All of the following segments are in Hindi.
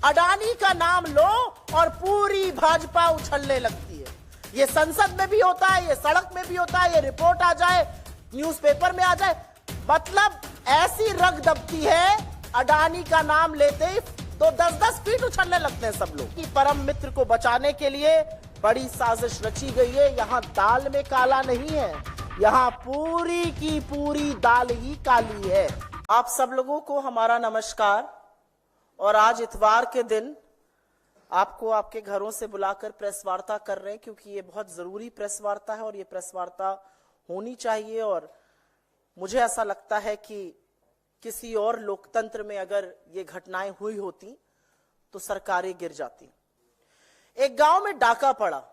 अडानी का नाम लो और पूरी भाजपा उछलने लगती है। ये संसद में भी होता है, ये सड़क में भी होता है, ये रिपोर्ट आ जाए, न्यूज़पेपर में आ जाए, मतलब ऐसी रग दबती है अडानी का नाम लेते ही तो 10-10 फीट उछलने लगते हैं सब लोग। कि परम मित्र को बचाने के लिए बड़ी साजिश रची गई है। यहां दाल में काला नहीं है, यहां पूरी की पूरी दाल ही काली है। आप सब लोगों को हमारा नमस्कार। और आज इतवार के दिन आपको आपके घरों से बुलाकर प्रेस वार्ता कर रहे हैं, क्योंकि ये बहुत जरूरी प्रेस वार्ता है और ये प्रेस वार्ता होनी चाहिए। और मुझे ऐसा लगता है कि किसी और लोकतंत्र में अगर ये घटनाएं हुई होती तो सरकारें गिर जाती। एक गांव में डाका पड़ा,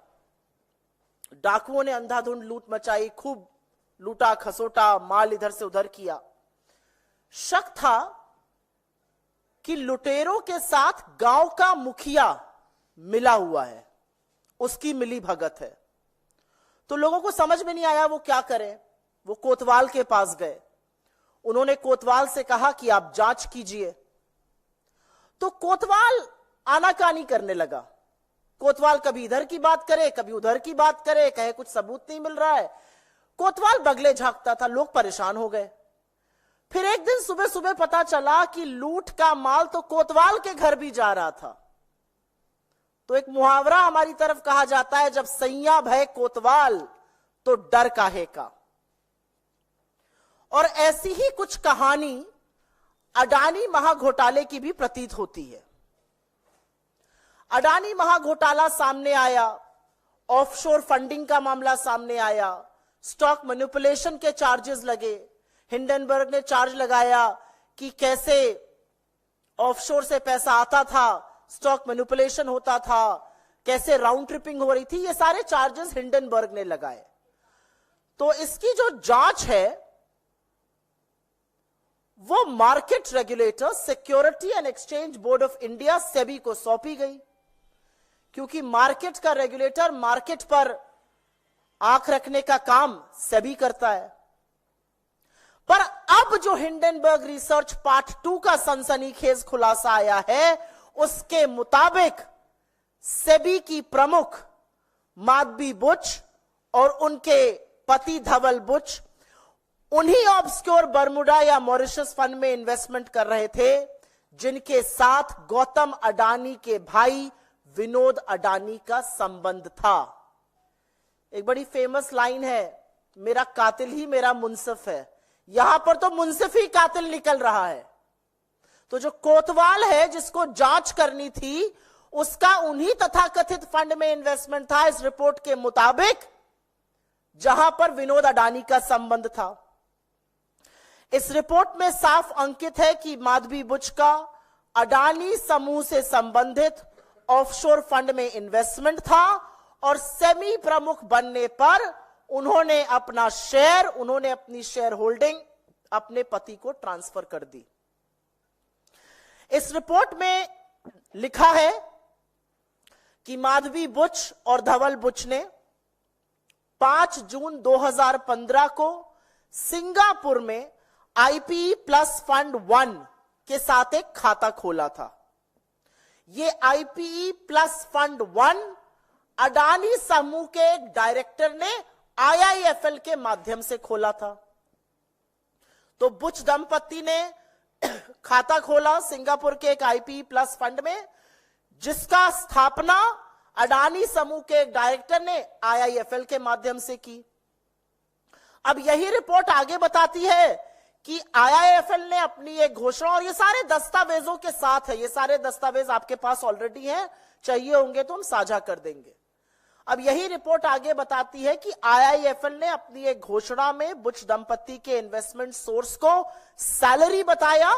डाकुओं ने अंधाधुंध लूट मचाई, खूब लूटा खसोटा, माल इधर से उधर किया। शक था कि लुटेरों के साथ गांव का मुखिया मिला हुआ है, उसकी मिली भगत है। तो लोगों को समझ में नहीं आया वो क्या करें। वो कोतवाल के पास गए, उन्होंने कोतवाल से कहा कि आप जांच कीजिए। तो कोतवाल आनाकानी करने लगा। कोतवाल कभी इधर की बात करे, कभी उधर की बात करे, कहे कुछ सबूत नहीं मिल रहा है। कोतवाल बगले झांकता था, लोग परेशान हो गए। फिर एक दिन सुबह सुबह पता चला कि लूट का माल तो कोतवाल के घर भी जा रहा था। तो एक मुहावरा हमारी तरफ कहा जाता है, जब सैया भय कोतवाल तो डर काहे का। और ऐसी ही कुछ कहानी अडानी महाघोटाले की भी प्रतीत होती है। अडानी महाघोटाला सामने आया, ऑफशोर फंडिंग का मामला सामने आया, स्टॉक मैनिपुलेशन के चार्जेस लगे। हिंडनबर्ग ने चार्ज लगाया कि कैसे ऑफशोर से पैसा आता था, स्टॉक मैनिपुलेशन होता था, कैसे राउंड ट्रिपिंग हो रही थी। ये सारे चार्जेस हिंडनबर्ग ने लगाए। तो इसकी जो जांच है वो market regulator security and exchange board of India SEBI को सौंपी गई, क्योंकि मार्केट का रेगुलेटर मार्केट पर आंख रखने का काम सेबी करता है। पर अब जो हिंडनबर्ग रिसर्च पार्ट 2 का सनसनीखेज खुलासा आया है, उसके मुताबिक सेबी की प्रमुख माधवी बुच और उनके पति धवल बुच उन्हीं ऑब्सक्योर बर्मुडा या मॉरिशस फंड में इन्वेस्टमेंट कर रहे थे जिनके साथ गौतम अडानी के भाई विनोद अडानी का संबंध था। एक बड़ी फेमस लाइन है, मेरा कातिल ही मेरा मुंसिफ है। यहां पर तो मुंसिफ ही कातिल निकल रहा है। तो जो कोतवाल है जिसको जांच करनी थी, उसका उन्हीं तथाकथित फंड में इन्वेस्टमेंट था इस रिपोर्ट के मुताबिक, जहां पर विनोद अडानी का संबंध था। इस रिपोर्ट में साफ अंकित है कि माधवी बुच का अडानी समूह से संबंधित ऑफशोर फंड में इन्वेस्टमेंट था और सेमी प्रमुख बनने पर उन्होंने अपना शेयर, उन्होंने अपनी शेयर होल्डिंग अपने पति को ट्रांसफर कर दी। इस रिपोर्ट में लिखा है कि माधवी बुच और धवल बुच ने 5 जून 2015 को सिंगापुर में आईपीई प्लस फंड 1 के साथ एक खाता खोला था। यह आईपीई प्लस फंड 1 अडानी समूह के एक डायरेक्टर ने आईआईएफएल के माध्यम से खोला था। तो बुच दंपति ने खाता खोला सिंगापुर के एक आईपीई प्लस फंड में, जिसका स्थापना अडानी समूह के एक डायरेक्टर ने आईआईएफएल के माध्यम से की। अब यही रिपोर्ट आगे बताती है कि आईआईएफएल ने अपनी एक घोषणा, और ये सारे दस्तावेजों के साथ है, ये सारे दस्तावेज आपके पास ऑलरेडी हैं, चाहिए होंगे तो हम साझा कर देंगे। अब यही रिपोर्ट आगे बताती है कि आईआईएफएल ने अपनी एक घोषणा में बुच दंपति के इन्वेस्टमेंट सोर्स को सैलरी बताया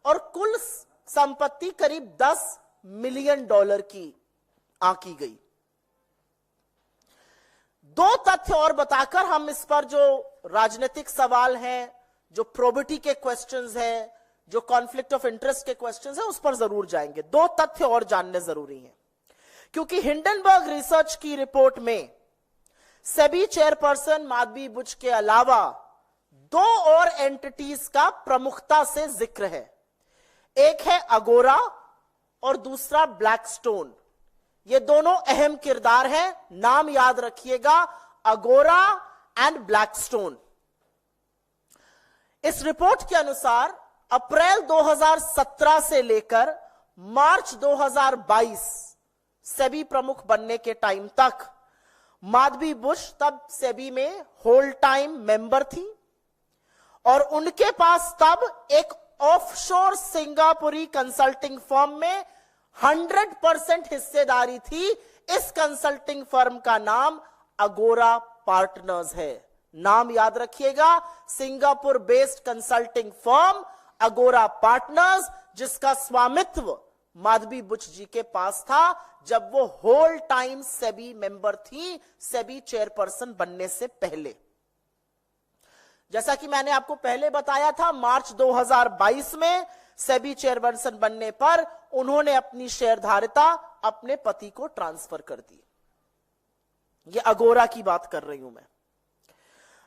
और कुल संपत्ति करीब $10 मिलियन की आंकी गई। 2 तथ्य और बताकर हम इस पर जो राजनीतिक सवाल हैं, जो प्रोबिटी के क्वेश्चंस हैं, जो कॉन्फ्लिक्ट ऑफ इंटरेस्ट के क्वेश्चंस हैं, उस पर जरूर जाएंगे। 2 तथ्य और जानने जरूरी हैं, क्योंकि हिंडनबर्ग रिसर्च की रिपोर्ट में सेबी चेयरपर्सन माधवी बुच के अलावा 2 और एंटिटीज का प्रमुखता से जिक्र है। एक है अगोरा और दूसरा ब्लैकस्टोन। ये दोनों अहम किरदार हैं, नाम याद रखिएगा, अगोरा एंड ब्लैकस्टोन। इस रिपोर्ट के अनुसार अप्रैल 2017 से लेकर मार्च 2022 सेबी प्रमुख बनने के टाइम तक माधवी बुश तब सेबी में होल टाइम मेंबर थी और उनके पास तब एक ऑफशोर सिंगापुरी कंसल्टिंग फर्म में 100% हिस्सेदारी थी। इस कंसल्टिंग फर्म का नाम अगोरा पार्टनर्स है। नाम याद रखिएगा, सिंगापुर बेस्ड कंसल्टिंग फर्म अगोरा पार्टनर्स, जिसका स्वामित्व माधवी बुश जी के पास था जब वो होल टाइम सेबी मेंबर थी, सेबी चेयरपर्सन बनने से पहले। जैसा कि मैंने आपको पहले बताया था, मार्च 2022 में सेबी चेयरपर्सन बनने पर उन्होंने अपनी शेयरधारिता अपने पति को ट्रांसफर कर दी। ये अगोरा की बात कर रही हूं मैं।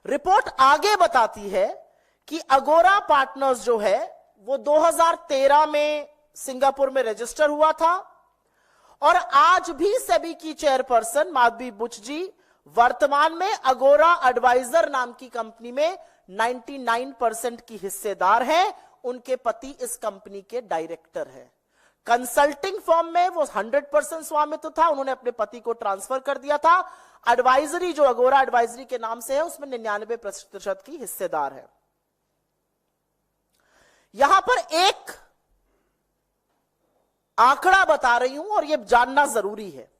रिपोर्ट आगे बताती है कि अगोरा पार्टनर्स जो है वो 2013 में सिंगापुर में रजिस्टर हुआ था और आज भी सेबी की चेयरपर्सन माधवी बुश जी वर्तमान में अगोरा एडवाइजर नाम की कंपनी में 99% की हिस्सेदार हैं। उनके पति इस कंपनी के डायरेक्टर हैं। कंसल्टिंग फर्म में वो 100% स्वामित्व था, उन्होंने अपने पति को ट्रांसफर कर दिया था। एडवाइजरी जो अगोरा एडवाइजरी के नाम से है उसमें 99% की हिस्सेदार है। यहां पर एक आंकड़ा बता रही हूं और यह जानना जरूरी है।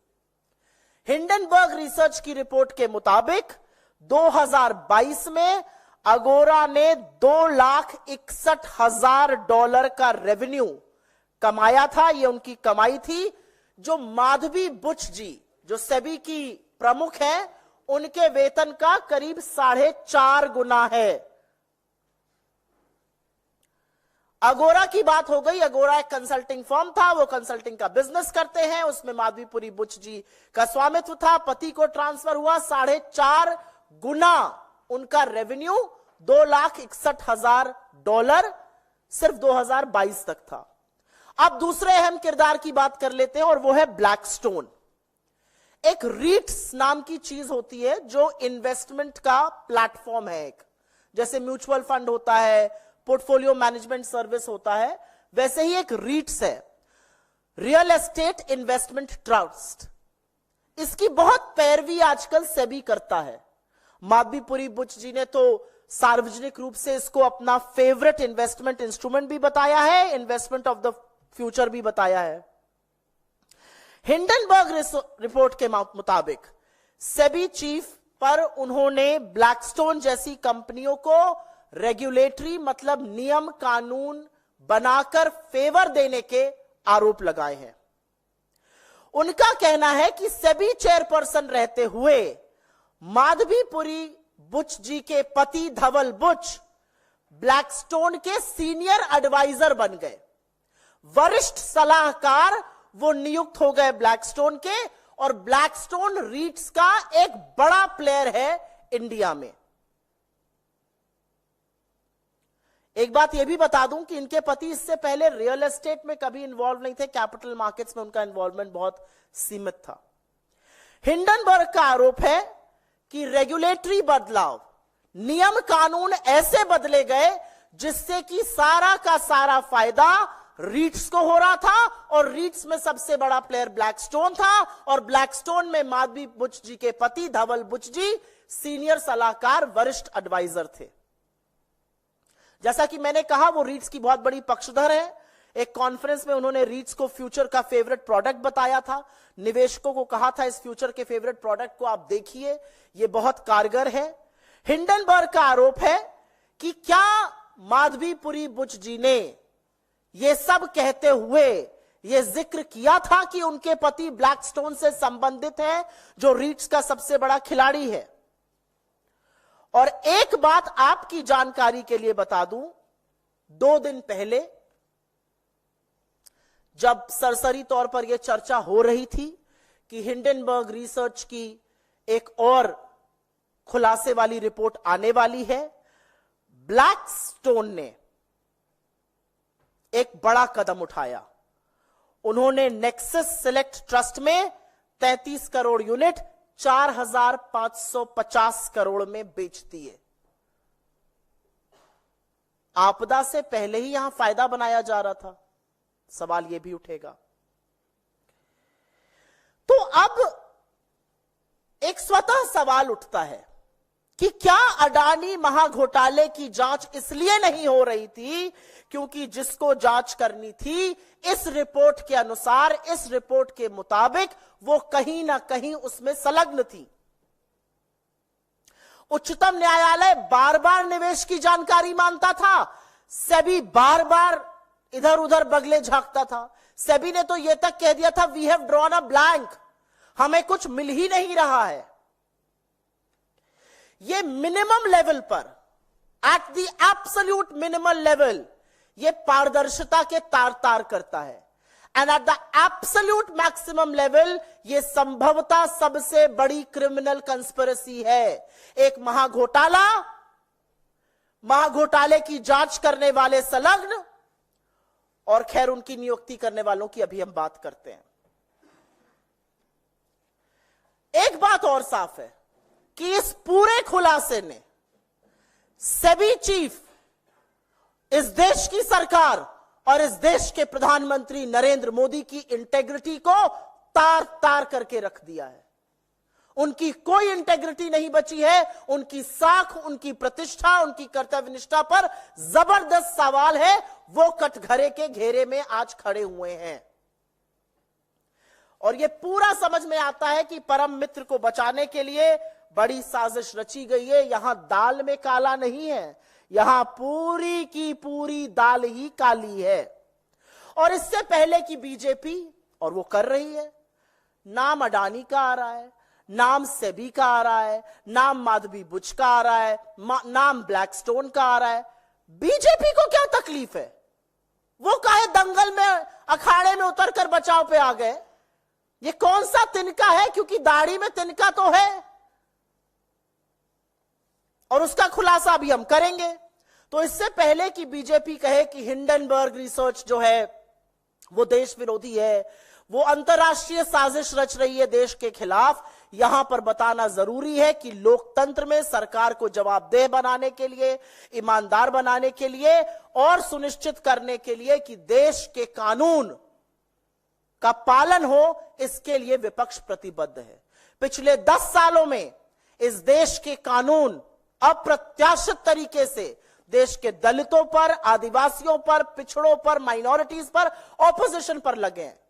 हिंडनबर्ग रिसर्च की रिपोर्ट के मुताबिक 2022 में अगोरा ने $2,61,000 का रेवेन्यू कमाया था। यह उनकी कमाई थी, जो माधवी बुश जी जो सेबी की प्रमुख हैं उनके वेतन का करीब 4.5 गुना है। अगोरा की बात हो गई। अगोरा एक कंसल्टिंग फर्म था, वो कंसल्टिंग का बिजनेस करते हैं, उसमें माधवीपुरी बुश जी का स्वामित्व था। पति को ट्रांसफर हुआ, 4.5 गुना उनका रेवेन्यू $2,61,000 सिर्फ 2022 तक था। अब दूसरे अहम किरदार की बात कर लेते हैं और वो है ब्लैकस्टोन। एक रीट्स नाम की चीज होती है जो इन्वेस्टमेंट का प्लेटफॉर्म है। एक जैसे म्यूचुअल फंड होता है, पोर्टफोलियो मैनेजमेंट सर्विस होता है, वैसे ही एक रीट्स है, रियल एस्टेट इन्वेस्टमेंट ट्रस्ट। इसकी बहुत पैरवी आजकल सेबी करता है। माधवीपुरी बुश जी ने तो सार्वजनिक रूप से इसको अपना फेवरेट इन्वेस्टमेंट इंस्ट्रूमेंट भी बताया है, इन्वेस्टमेंट ऑफ द फ्यूचर भी बताया है। हिंडनबर्ग रिपोर्ट के मुताबिक सेबी चीफ पर उन्होंने ब्लैकस्टोन जैसी कंपनियों को रेगुलेटरी मतलब नियम कानून बनाकर फेवर देने के आरोप लगाए हैं। उनका कहना है कि सेबी चेयरपर्सन रहते हुए माधवीपुरी बुश जी के पति धवल बुश ब्लैकस्टोन के सीनियर एडवाइजर बन गए, वरिष्ठ सलाहकार वो नियुक्त हो गए ब्लैकस्टोन के, और ब्लैकस्टोन रीट्स का एक बड़ा प्लेयर है इंडिया में। एक बात यह भी बता दूं कि इनके पति इससे पहले रियल एस्टेट में कभी इन्वॉल्व नहीं थे, कैपिटल मार्केट्स में उनका इन्वॉल्वमेंट बहुत सीमित था। हिंडनबर्ग का आरोप है कि रेगुलेटरी बदलाव, नियम कानून ऐसे बदले गए जिससे कि सारा का सारा फायदा रीट्स को हो रहा था, और रीट्स में सबसे बड़ा प्लेयर ब्लैकस्टोन था, और ब्लैकस्टोन में माधवी बुश जी के पति धवल बुश जी सीनियर सलाहकार वरिष्ठ एडवाइजर थे। जैसा कि मैंने कहा, वो रीट्स की बहुत बड़ी पक्षधर है। एक कॉन्फ्रेंस में उन्होंने रीट्स को फ्यूचर का फेवरेट प्रोडक्ट बताया था, निवेशकों को कहा था इस फ्यूचर के फेवरेट प्रोडक्ट को आप देखिए, ये बहुत कारगर है। हिंडनबर्ग का आरोप है कि क्या माधवीपुरी बुश जी ने ये सब कहते हुए ये जिक्र किया था कि उनके पति ब्लैकस्टोन से संबंधित है, जो रीट्स का सबसे बड़ा खिलाड़ी है। और एक बात आपकी जानकारी के लिए बता दूं, 2 दिन पहले जब सरसरी तौर पर यह चर्चा हो रही थी कि हिंडनबर्ग रिसर्च की एक और खुलासे वाली रिपोर्ट आने वाली है, ब्लैकस्टोन ने एक बड़ा कदम उठाया। उन्होंने नेक्सस सिलेक्ट ट्रस्ट में 33 करोड़ यूनिट 4,550 करोड़ में बेच दिए। आपदा से पहले ही यहां फायदा बनाया जा रहा था, सवाल यह भी उठेगा। तो अब एक स्वतः सवाल उठता है कि क्या अडानी महाघोटाले की जांच इसलिए नहीं हो रही थी क्योंकि जिसको जांच करनी थी इस रिपोर्ट के अनुसार, इस रिपोर्ट के मुताबिक वो कहीं ना कहीं उसमें संलग्न थी। उच्चतम न्यायालय बार बार निवेश की जानकारी मांगता था, सेबी बार बार इधर उधर बगले झांकता था। सेबी ने तो यह तक कह दिया था we have drawn a blank, हमें कुछ मिल ही नहीं रहा है। ये मिनिमम लेवल पर, at the absolute minimum level, ये पारदर्शिता के तार तार करता है। And at the absolute maximum level ये संभवतः सबसे बड़ी क्रिमिनल कंस्पिरेसी है। एक महाघोटाले की जांच करने वाले संलग्न, और खैर उनकी नियुक्ति करने वालों की अभी हम बात करते हैं। एक बात और साफ है कि इस पूरे खुलासे ने सेबी चीफ, इस देश की सरकार और इस देश के प्रधानमंत्री नरेंद्र मोदी की इंटेग्रिटी को तार तार करके रख दिया है। उनकी कोई इंटेग्रिटी नहीं बची है। उनकी साख, उनकी प्रतिष्ठा, उनकी कर्तव्यनिष्ठा पर जबरदस्त सवाल है। वो कटघरे के घेरे में आज खड़े हुए हैं और यह पूरा समझ में आता है कि परम मित्र को बचाने के लिए बड़ी साजिश रची गई है। यहां दाल में काला नहीं है, यहां पूरी की पूरी दाल ही काली है। और इससे पहले की बीजेपी, और वो कर रही है, नाम अडानी का आ रहा है, नाम सेबी का आ रहा है, नाम माधवी बुच का आ रहा है, नाम ब्लैकस्टोन का आ रहा है। बीजेपी को क्या तकलीफ है? वो काहे दंगल में, अखाड़े में उतर कर बचाव पे आ गए? ये कौन सा तिनका है? क्योंकि दाढ़ी में तिनका तो है और उसका खुलासा भी हम करेंगे। तो इससे पहले कि बीजेपी कहे कि हिंडनबर्ग रिसर्च जो है वो देश विरोधी है, वो अंतरराष्ट्रीय साजिश रच रही है देश के खिलाफ, यहां पर बताना जरूरी है कि लोकतंत्र में सरकार को जवाबदेह बनाने के लिए, ईमानदार बनाने के लिए और सुनिश्चित करने के लिए कि देश के कानून का पालन हो, इसके लिए विपक्ष प्रतिबद्ध है। पिछले 10 सालों में इस देश के कानून अप्रत्याशित तरीके से देश के दलितों पर, आदिवासियों पर, पिछड़ों पर, माइनॉरिटीज पर, ऑपोजिशन पर लगे हैं,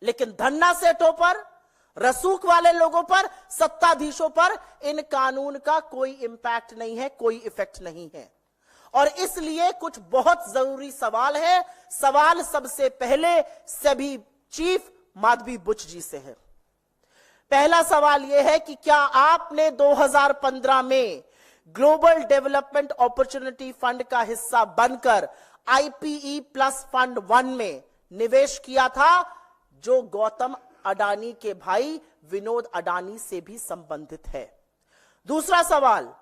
लेकिन धन्ना सेठों पर, रसूख वाले लोगों पर, सत्ताधीशों पर इन कानून का कोई इंपैक्ट नहीं है, कोई इफेक्ट नहीं है। और इसलिए कुछ बहुत जरूरी सवाल है। सवाल सबसे पहले सेबी चीफ माधवी बुच जी से है। पहला सवाल यह है कि क्या आपने 2015 में ग्लोबल डेवलपमेंट अपॉर्चुनिटी फंड का हिस्सा बनकर आईपीई प्लस फंड 1 में निवेश किया था, जो गौतम अडानी के भाई विनोद अडानी से भी संबंधित है? दूसरा सवाल,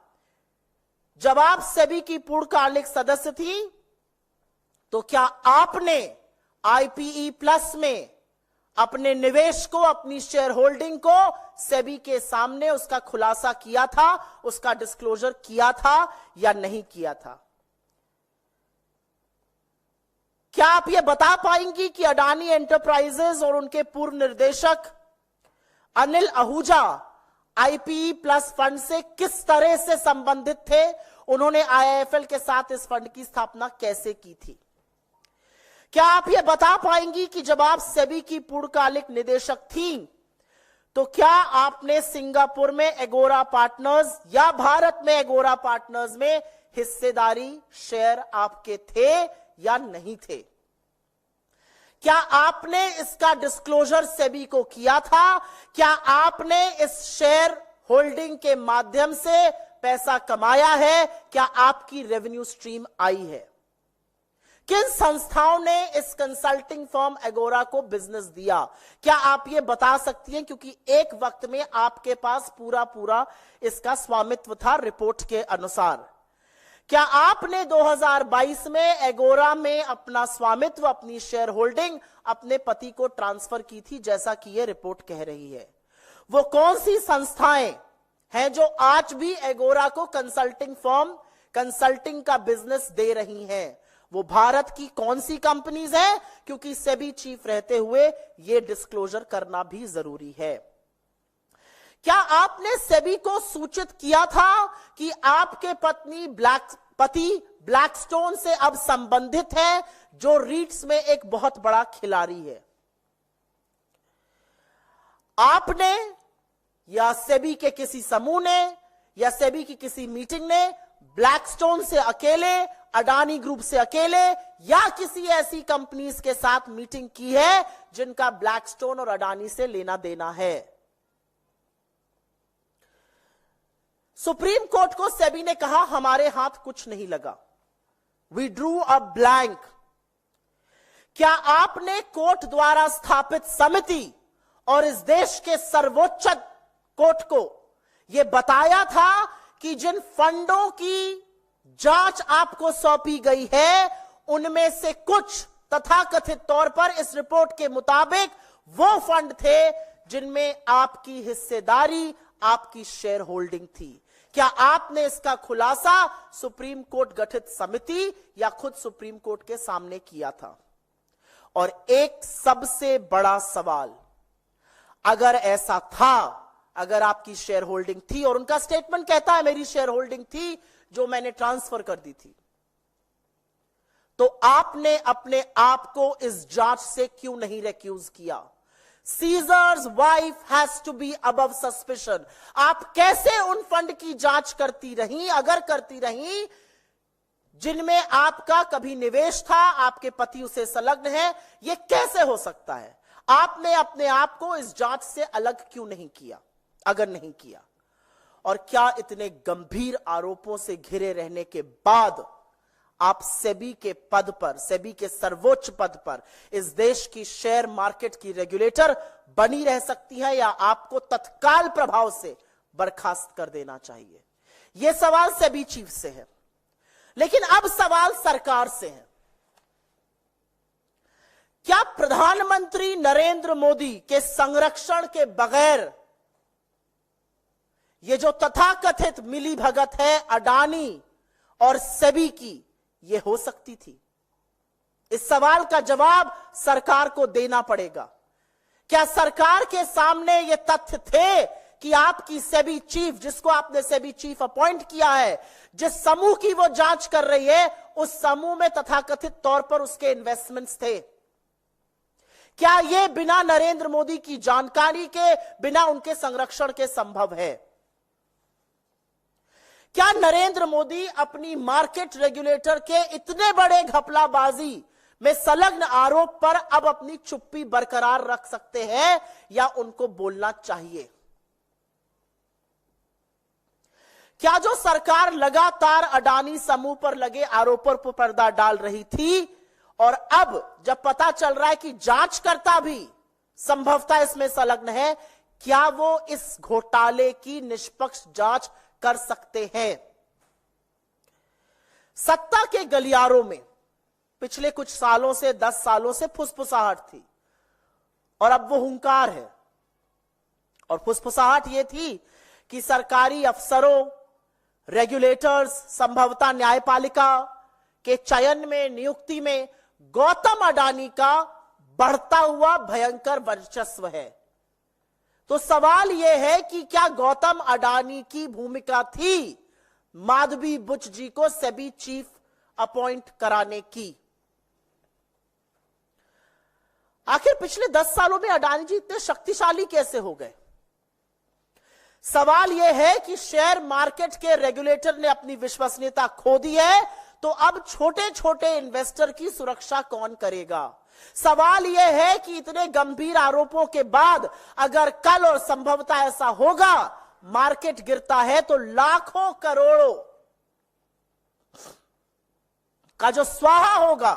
जब आप सेबी की पूर्णकालिक सदस्य थी तो क्या आपने आईपीई प्लस में अपने निवेश को, अपनी शेयर होल्डिंग को सेबी के सामने उसका खुलासा किया था, उसका डिस्क्लोजर किया था या नहीं किया था? क्या आप यह बता पाएंगी कि अडानी एंटरप्राइजेज और उनके पूर्व निर्देशक Anil Ahuja IPE plus fund से किस तरह से संबंधित थे? उन्होंने आईआईएफएल के साथ इस फंड की स्थापना कैसे की थी? क्या आप यह बता पाएंगी कि जब आप सेबी की पूर्णकालिक निदेशक थीं, तो क्या आपने सिंगापुर में एगोरा पार्टनर्स या भारत में एगोरा पार्टनर्स में हिस्सेदारी, शेयर आपके थे या नहीं थे? क्या आपने इसका डिस्क्लोजर सेबी को किया था? क्या आपने इस शेयर होल्डिंग के माध्यम से पैसा कमाया है? क्या आपकी रेवेन्यू स्ट्रीम आई है? किन संस्थाओं ने इस कंसल्टिंग फर्म एगोरा को बिजनेस दिया? क्या आप ये बता सकती हैं? क्योंकि एक वक्त में आपके पास पूरा इसका स्वामित्व था रिपोर्ट के अनुसार। क्या आपने 2022 में एगोरा में अपना स्वामित्व, अपनी शेयर होल्डिंग अपने पति को ट्रांसफर की थी, जैसा कि यह रिपोर्ट कह रही है? वो कौन सी संस्थाएं हैं जो आज भी एगोरा को कंसल्टिंग फर्म, कंसल्टिंग का बिजनेस दे रही हैं? वो भारत की कौन सी कंपनीज हैं? क्योंकि सेबी चीफ रहते हुए यह डिस्क्लोजर करना भी जरूरी है। क्या आपने सेबी को सूचित किया था कि आपके पति ब्लैकस्टोन से अब संबंधित है, जो रीट्स में एक बहुत बड़ा खिलाड़ी है? आपने या सेबी के किसी समूह ने या सेबी की किसी मीटिंग ने ब्लैकस्टोन से अकेले, अडानी ग्रुप से अकेले या किसी ऐसी कंपनीज के साथ मीटिंग की है जिनका ब्लैकस्टोन और अडानी से लेना देना है? सुप्रीम कोर्ट को सेबी ने कहा हमारे हाथ कुछ नहीं लगा, वी ड्रू अ ब्लैंक। क्या आपने कोर्ट द्वारा स्थापित समिति और इस देश के सर्वोच्च कोर्ट को यह बताया था कि जिन फंडों की जांच आपको सौंपी गई है उनमें से कुछ तथाकथित तौर पर इस रिपोर्ट के मुताबिक वो फंड थे जिनमें आपकी हिस्सेदारी, आपकी शेयर होल्डिंग थी? क्या आपने इसका खुलासा सुप्रीम कोर्ट गठित समिति या खुद सुप्रीम कोर्ट के सामने किया था? और एक सबसे बड़ा सवाल, अगर ऐसा था, अगर आपकी शेयर होल्डिंग थी, और उनका स्टेटमेंट कहता है मेरी शेयर होल्डिंग थी जो मैंने ट्रांसफर कर दी थी, तो आपने अपने आप को इस जांच से क्यों नहीं रिक्यूज किया? Caesar's wife has to be above suspicion. आप कैसे उन फंड की जांच करती रही, अगर करती रही, जिनमें आपका कभी निवेश था, आपके पति उसे संलग्न है? यह कैसे हो सकता है? आपने अपने आप को इस जांच से अलग क्यों नहीं किया, अगर नहीं किया? और क्या इतने गंभीर आरोपों से घिरे रहने के बाद आप सेबी के पद पर, सेबी के सर्वोच्च पद पर, इस देश की शेयर मार्केट की रेगुलेटर बनी रह सकती है, या आपको तत्काल प्रभाव से बर्खास्त कर देना चाहिए? यह सवाल सेबी चीफ से है। लेकिन अब सवाल सरकार से है। क्या प्रधानमंत्री नरेंद्र मोदी के संरक्षण के बगैर ये जो तथाकथित मिलीभगत है अडानी और सेबी की, ये हो सकती थी? इस सवाल का जवाब सरकार को देना पड़ेगा। क्या सरकार के सामने ये तथ्य थे कि आपकी सेबी चीफ, जिसको आपने सेबी चीफ अपॉइंट किया है, जिस समूह की वो जांच कर रही है, उस समूह में तथाकथित तौर पर उसके इन्वेस्टमेंट्स थे? क्या यह बिना नरेंद्र मोदी की जानकारी के, बिना उनके संरक्षण के संभव है? क्या नरेंद्र मोदी अपनी मार्केट रेगुलेटर के इतने बड़े घपलाबाजी में संलग्न आरोप पर अब अपनी चुप्पी बरकरार रख सकते हैं, या उनको बोलना चाहिए? क्या जो सरकार लगातार अडानी समूह पर लगे आरोपों पर पर्दा डाल रही थी, और अब जब पता चल रहा है कि जांचकर्ता भी संभवतः इसमें संलग्न है, क्या वो इस घोटाले की निष्पक्ष जांच कर सकते हैं? सत्ता के गलियारों में पिछले कुछ सालों से, 10 सालों से फुसफुसाहट थी, और अब वो हुंकार है। और फुसफुसाहट ये थी कि सरकारी अफसरों, रेगुलेटर्स, संभवतः न्यायपालिका के चयन में, नियुक्ति में गौतम अडानी का बढ़ता हुआ भयंकर वर्चस्व है। तो सवाल यह है कि क्या गौतम अडानी की भूमिका थी माधवी बुच जी को सेबी चीफ अपॉइंट कराने की? आखिर पिछले 10 सालों में अडानी जी इतने शक्तिशाली कैसे हो गए? सवाल यह है कि शेयर मार्केट के रेगुलेटर ने अपनी विश्वसनीयता खो दी है, तो अब छोटे छोटे इन्वेस्टर की सुरक्षा कौन करेगा? सवाल यह है कि इतने गंभीर आरोपों के बाद अगर कल, और संभवतः ऐसा होगा, मार्केट गिरता है, तो लाखों करोड़ों का जो स्वाहा होगा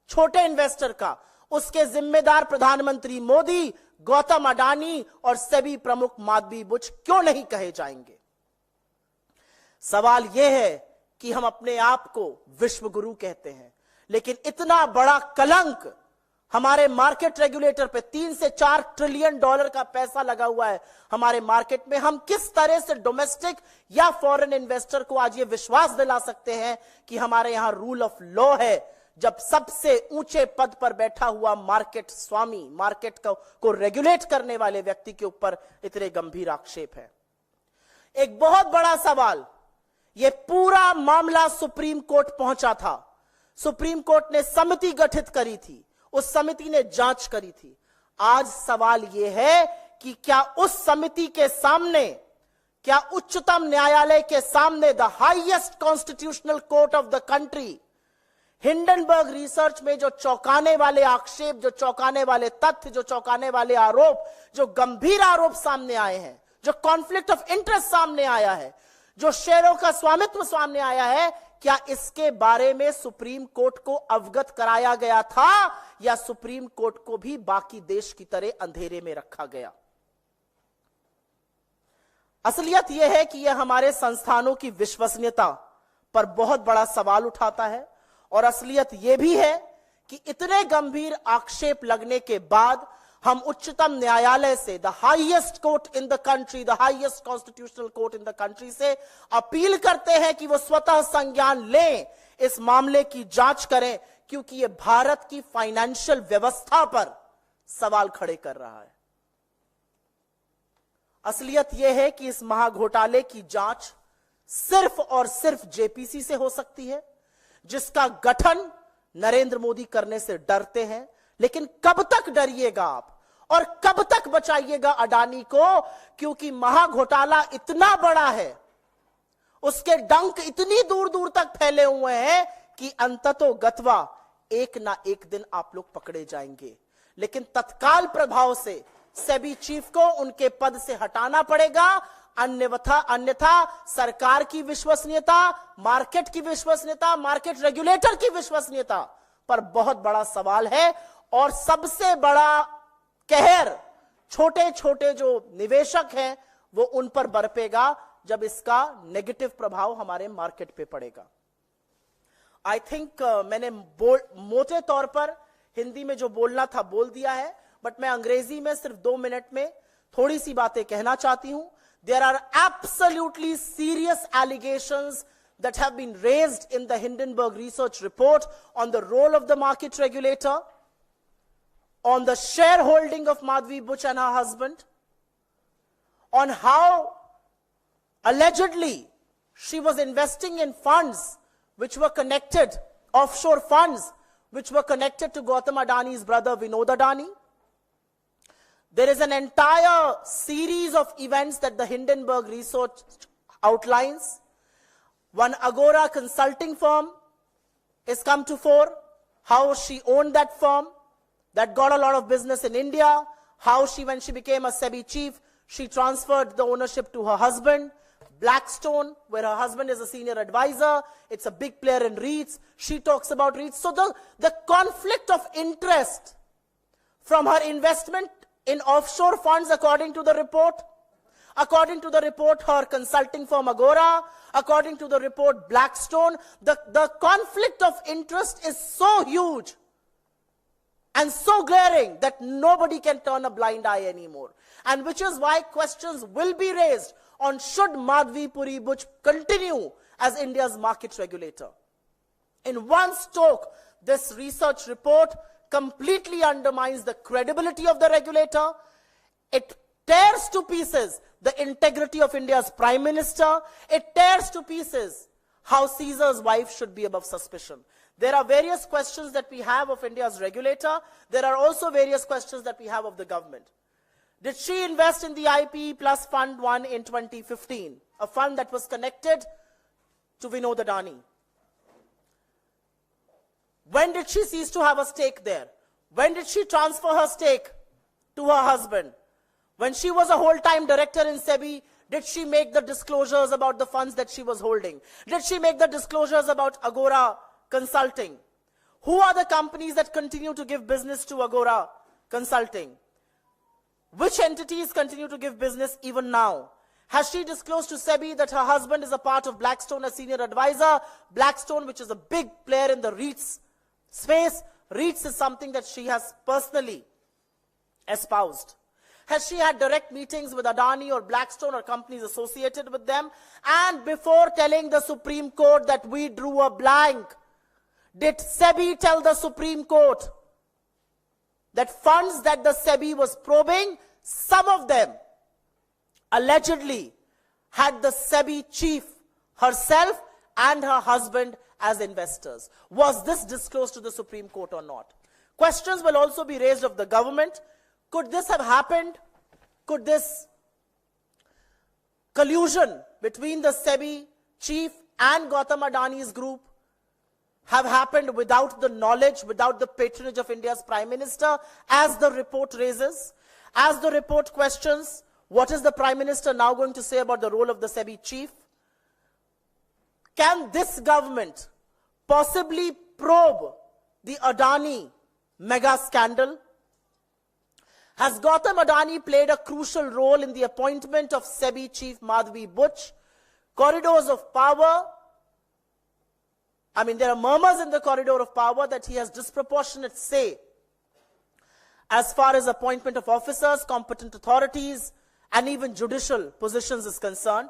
छोटे इन्वेस्टर का, उसके जिम्मेदार प्रधानमंत्री मोदी, गौतम अडानी और सेबी प्रमुख माधवी बुच क्यों नहीं कहे जाएंगे? सवाल यह है कि हम अपने आप को विश्व गुरु कहते हैं, लेकिन इतना बड़ा कलंक हमारे मार्केट रेगुलेटर पे, 3 से 4 ट्रिलियन डॉलर का पैसा लगा हुआ है हमारे मार्केट में। हम किस तरह से डोमेस्टिक या फॉरेन इन्वेस्टर को आज ये विश्वास दिला सकते हैं कि हमारे यहां रूल ऑफ लॉ है, जब सबसे ऊंचे पद पर बैठा हुआ मार्केट स्वामी, मार्केट को रेगुलेट करने वाले व्यक्ति के ऊपर इतने गंभीर आक्षेप है। एक बहुत बड़ा सवाल, यह पूरा मामला सुप्रीम कोर्ट पहुंचा था। सुप्रीम कोर्ट ने समिति गठित करी थी, उस समिति ने जांच करी थी। आज सवाल यह है कि क्या उस समिति के सामने, क्या उच्चतम न्यायालय के सामने, the highest constitutional court of the country, Hindenburg research में जो चौंकाने वाले आक्षेप, जो चौंकाने वाले तथ्य, जो चौंकाने वाले आरोप, जो गंभीर आरोप सामने आए हैं, जो कॉन्फ्लिक्ट ऑफ इंटरेस्ट सामने आया है, जो शेयरों का स्वामित्व सामने आया है, क्या इसके बारे में सुप्रीम कोर्ट को अवगत कराया गया था या सुप्रीम कोर्ट को भी बाकी देश की तरह अंधेरे में रखा गया? असलियत यह है कि यह हमारे संस्थानों की विश्वसनीयता पर बहुत बड़ा सवाल उठाता है, और असलियत यह भी है कि इतने गंभीर आक्षेप लगने के बाद हम उच्चतम न्यायालय से, the highest court in the country, the highest constitutional court in the country से अपील करते हैं कि वो स्वतः संज्ञान लें, इस मामले की जांच करें, क्योंकि ये भारत की फाइनेंशियल व्यवस्था पर सवाल खड़े कर रहा है। असलियत यह है कि इस महाघोटाले की जांच सिर्फ और सिर्फ जेपीसी से हो सकती है, जिसका गठन नरेंद्र मोदी करने से डरते हैं। लेकिन कब तक डरिएगा आप और कब तक बचाइएगा अडानी को, क्योंकि महाघोटाला इतना बड़ा है, उसके डंक इतनी दूर दूर तक फैले हुए हैं कि अंततोगत्वा एक ना एक दिन आप लोग पकड़े जाएंगे। लेकिन तत्काल प्रभाव से सेबी चीफ को उनके पद से हटाना पड़ेगा, अन्यथा सरकार की विश्वसनीयता, मार्केट की विश्वसनीयता, मार्केट रेगुलेटर की विश्वसनीयता पर बहुत बड़ा सवाल है। और सबसे बड़ा कहर छोटे छोटे जो निवेशक हैं वो उन पर बरपेगा जब इसका नेगेटिव प्रभाव हमारे मार्केट पे पड़ेगा। आई थिंक मैंने मोटे तौर पर हिंदी में जो बोलना था बोल दिया है, बट मैं अंग्रेजी में सिर्फ 2 मिनट में थोड़ी सी बातें कहना चाहती हूं। There are absolutely serious allegations that have been raised in the Hindenburg Research report on the role of the market regulator, on the shareholding of Madhvi Buch and her husband, on how allegedly she was investing in funds which were connected, offshore funds which were connected to Gautam Adani's brother Vinod Adani. There is an entire series of events that the Hindenburg Research outlines. One Agora consulting firm has come to fore, how she owned that firm, that got a lot of business in India, how she, when she became a SEBI chief, she transferred the ownership to her husband. Blackstone, where her husband is a senior advisor, it's a big player in REITs. She talks about REITs. So the conflict of interest from her investment in offshore funds, according to the report, her consulting firm Agora, according to the report Blackstone, the conflict of interest is so huge and so glaring that nobody can turn a blind eye anymore. And which is why questions will be raised on should Madhvi Puri Buch continue as India's market regulator. In one stroke, this research report completely undermines the credibility of the regulator. It tears to pieces the integrity of India's Prime Minister. It tears to pieces how Caesar's wife should be above suspicion. There are various questions that we have of India's regulator. There are also various questions that we have of the government. Did she invest in the IPE Plus Fund 1 in 2015, a fund that was connected to Vinod Adani? When did she cease to have a stake there? When did she transfer her stake to her husband? When she was a whole-time director in SEBI, did she make the disclosures about the funds that she was holding? Did she make the disclosures about Agora Consulting? Who are the companies that continue to give business to Agora Consulting? Which entities continue to give business even now? Has she disclosed to SEBI that her husband is a part of Blackstone as senior advisor? Blackstone, which is a big player in the REITs space. REITs is something that she has personally espoused. Has she had direct meetings with Adani or Blackstone or companies associated with them? And before telling the Supreme Court that we drew a blank, did SEBI tell the Supreme Court that funds that the SEBI was probing, some of them allegedly had the SEBI chief herself and her husband as investors? Was this disclosed to the Supreme Court or not? Questions will also be raised of the government. Could this have happened? Could this collusion between the SEBI chief and Gautam Adani's group have happened without the knowledge, without the patronage of India's Prime Minister, as the report raises? As the report questions, what is the Prime Minister now going to say about the role of the SEBI chief? Can this government possibly probe the Adani mega scandal? Has Gautam Adani played a crucial role in the appointment of SEBI chief Madhvi Buch? Corridors of power. There are murmurs in the corridor of power that he has disproportionate say as far as appointment of officers, competent authorities, and even judicial positions is concerned.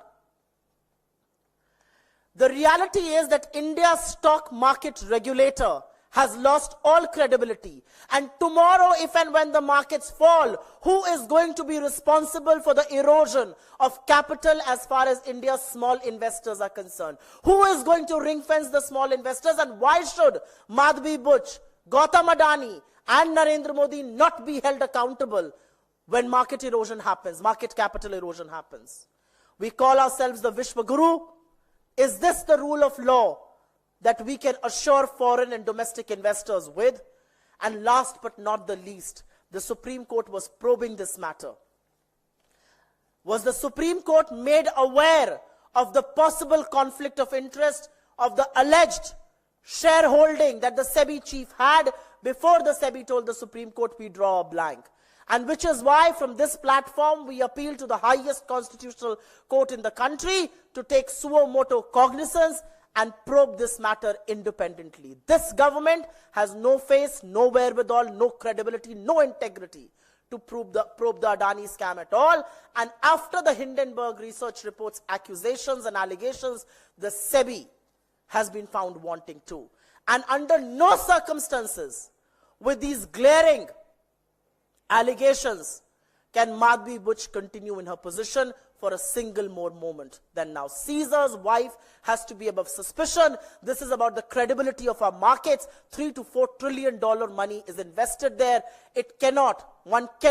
The reality is that India's stock market regulator has lost all credibility. And tomorrow, if and when the markets fall, who is going to be responsible for the erosion of capital as far as India's small investors are concerned? Who is going to ring fence the small investors? And why should Madhvi Buch, Gautam Adani, and Narendra Modi not be held accountable when market erosion happens, market capital erosion happens? We call ourselves the Vishwa Guru. Is this the rule of law that we can assure foreign and domestic investors with? And last but not the least, the Supreme Court was probing this matter. Was the Supreme Court made aware of the possible conflict of interest of the alleged shareholding that the SEBI chief had before the SEBI told the Supreme Court we draw a blank? And which is why from this platform we appeal to the highest constitutional court in the country to take suo motu cognizance and probe this matter independently. This government has no face, no wherewithal, no credibility, no integrity to probe the Adani scam at all. And after the Hindenburg research report's accusations and allegations, the SEBI has been found wanting too. And under no circumstances, with these glaring allegations, can Madhvi Buch continue in her position for a single more moment than now. Caesar's wife has to be above suspicion. This is about the credibility of our markets. $3 to $4 trillion money is invested there. One cannot